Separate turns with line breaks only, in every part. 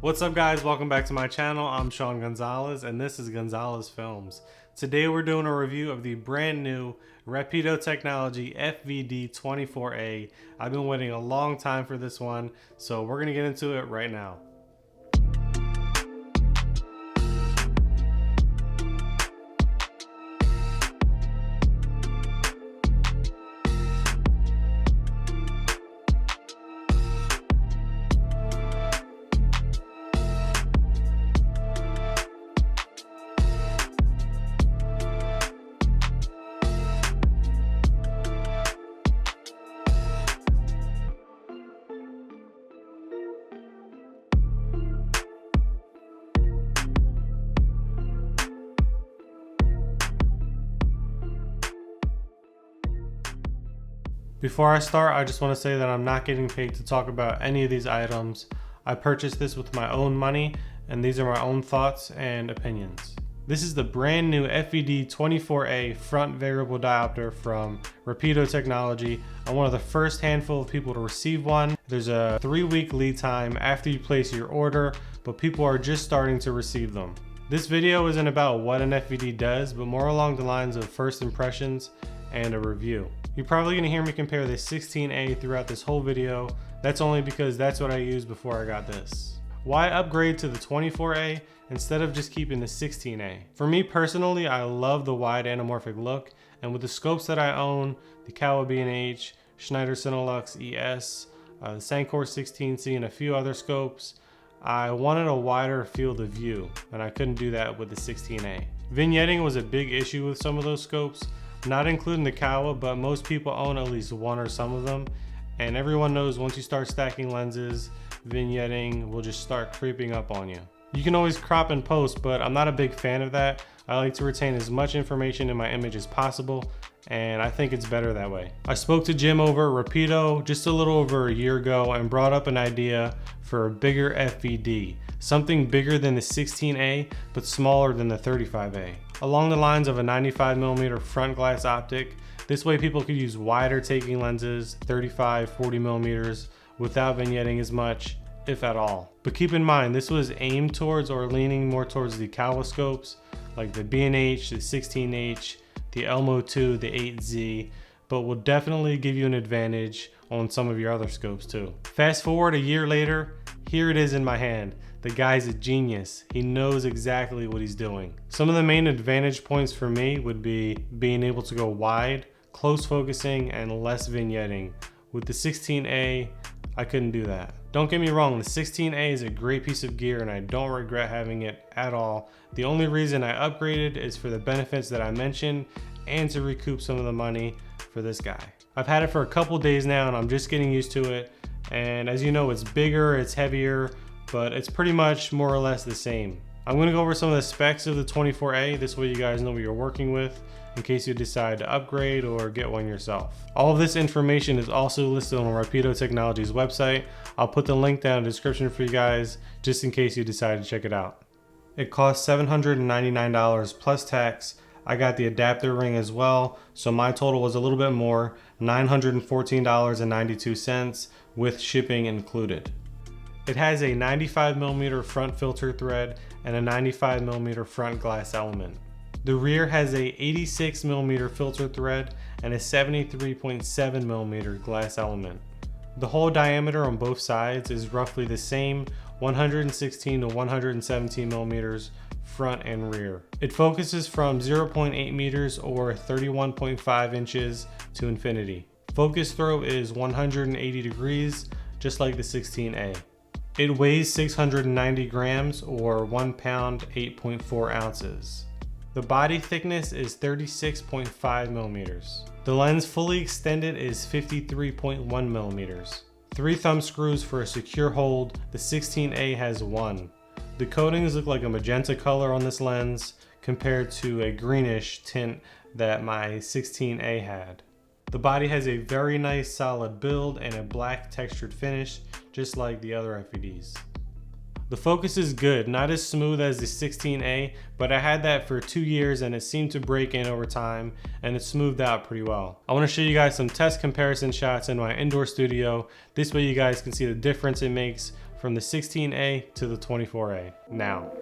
What's up guys, welcome back to my channel. I'm Shawn Gonzalez and this is Gonzalez Films. Today we're doing a review of the brand new Rapido Technology FVD-24A. I've been waiting a long time for this one, so we're gonna get into it right now. Before I start, I just want to say that I'm not getting paid to talk about any of these items. I purchased this with my own money, and these are my own thoughts and opinions. This is the brand new FVD-24A Front Variable Diopter from Rapido Technology. I'm one of the first handful of people to receive one. There's a 3-week lead time after you place your order, but people are just starting to receive them. This video isn't about what an FVD does, but more along the lines of first impressions and a review. You're probably going to hear me compare the 16A throughout this whole video. That's only because that's what I used before I got this. Why upgrade to the 24A instead of just keeping the 16A? For me personally, I love the wide anamorphic look, and with the scopes that I own, the Kowa B&H, Schneider Cinelux ES, the Nikkor 16C, and a few other scopes, I wanted a wider field of view, and I couldn't do that with the 16A. Vignetting was a big issue with some of those scopes, not including the Kowa, but most people own at least one or some of them. And everyone knows once you start stacking lenses, vignetting will just start creeping up on you. You can always crop and post, but I'm not a big fan of that. I like to retain as much information in my image as possible, and I think it's better that way. I spoke to Jim over at Rapido just a little over a year ago and brought up an idea for a bigger FVD, something bigger than the 16A, but smaller than the 35A. Along the lines of a 95mm front glass optic, this way people could use wider taking lenses, 35-40mm, without vignetting as much, if at all. But keep in mind, this was aimed towards or leaning more towards the Kowa scopes, like the B&H, the 16H, the Elmo 2, the 8Z, but will definitely give you an advantage on some of your other scopes too. Fast forward a year later, here it is in my hand. The guy's a genius. He knows exactly what he's doing. Some of the main advantage points for me would be being able to go wide, close focusing, and less vignetting. With the 16A, I couldn't do that. Don't get me wrong, the 16A is a great piece of gear and I don't regret having it at all. The only reason I upgraded is for the benefits that I mentioned and to recoup some of the money for this guy. I've had it for a couple days now and I'm just getting used to it. And as you know, it's bigger, it's heavier, but it's pretty much more or less the same. I'm gonna go over some of the specs of the 24A, this way you guys know what you're working with in case you decide to upgrade or get one yourself. All of this information is also listed on Rapido Technology's website. I'll put the link down in the description for you guys, just in case you decide to check it out. It costs $799 plus tax. I got the adapter ring as well, so my total was a little bit more, $914.92 with shipping included. It has a 95mm front filter thread and a 95mm front glass element. The rear has a 86mm filter thread and a 73.7mm glass element. The hole diameter on both sides is roughly the same, 116 to 117mm front and rear. It focuses from 0.8 meters or 31.5 inches to infinity. Focus throw is 180 degrees, just like the 16A. It weighs 690 grams or 1 pound, 8.4 ounces. The body thickness is 36.5 millimeters. The lens fully extended is 53.1 millimeters. 3 thumb screws for a secure hold. The 16A has 1. The coatings look like a magenta color on this lens compared to a greenish tint that my 16A had. The body has a very nice solid build and a black textured finish, just like the other FVDs. The focus is good, not as smooth as the 16A, but I had that for 2 years and it seemed to break in over time and it smoothed out pretty well. I want to show you guys some test comparison shots in my indoor studio. This way you guys can see the difference it makes from the 16A to the 24A now.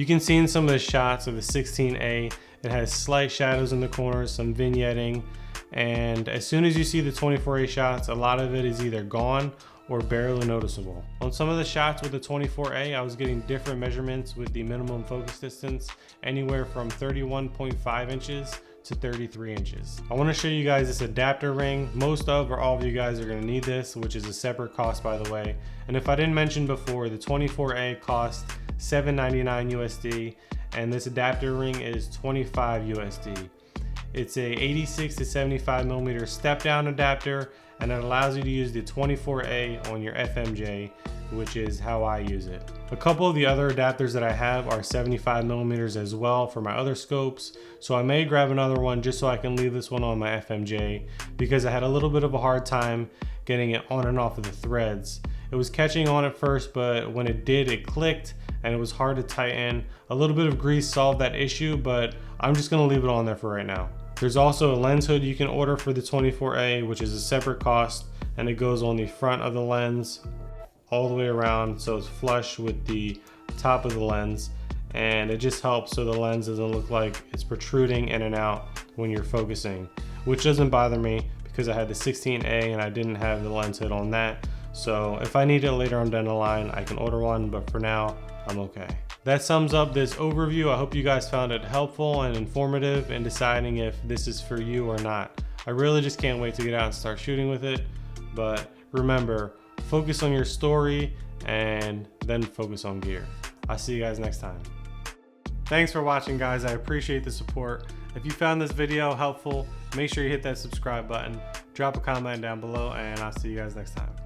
You can see in some of the shots of the 16A, it has slight shadows in the corners, some vignetting, and as soon as you see the 24A shots, a lot of it is either gone or barely noticeable. On some of the shots with the 24A, I was getting different measurements with the minimum focus distance, anywhere from 31.5 inches to 33 inches. I want to show you guys this adapter ring. Most of or all of you guys are going to need this, which is a separate cost, by the way. And if I didn't mention before, the 24A cost $7.99 USD, and this adapter ring is $25 USD. It's a 86 to 75 millimeter step down adapter, and it allows you to use the 24A on your FMJ, which is how I use it. A couple of the other adapters that I have are 75 millimeters as well for my other scopes, so I may grab another one just so I can leave this one on my FMJ, because I had a little bit of a hard time getting it on and off of the threads. It was catching on at first, but when it did, it clicked and it was hard to tighten. A little bit of grease solved that issue, but I'm just gonna leave it on there for right now. There's also a lens hood you can order for the 24A, which is a separate cost, and it goes on the front of the lens all the way around, so it's flush with the top of the lens, and it just helps so the lens doesn't look like it's protruding in and out when you're focusing, which doesn't bother me because I had the 16A and I didn't have the lens hood on that. So if I need it later on down the line, I can order one, but for now, I'm okay. That sums up this overview. I hope you guys found it helpful and informative in deciding if this is for you or not. I really just can't wait to get out and start shooting with it. But remember, focus on your story and then focus on gear. I'll see you guys next time. Thanks for watching, guys. I appreciate the support. If you found this video helpful, make sure you hit that subscribe button, drop a comment down below, and I'll see you guys next time.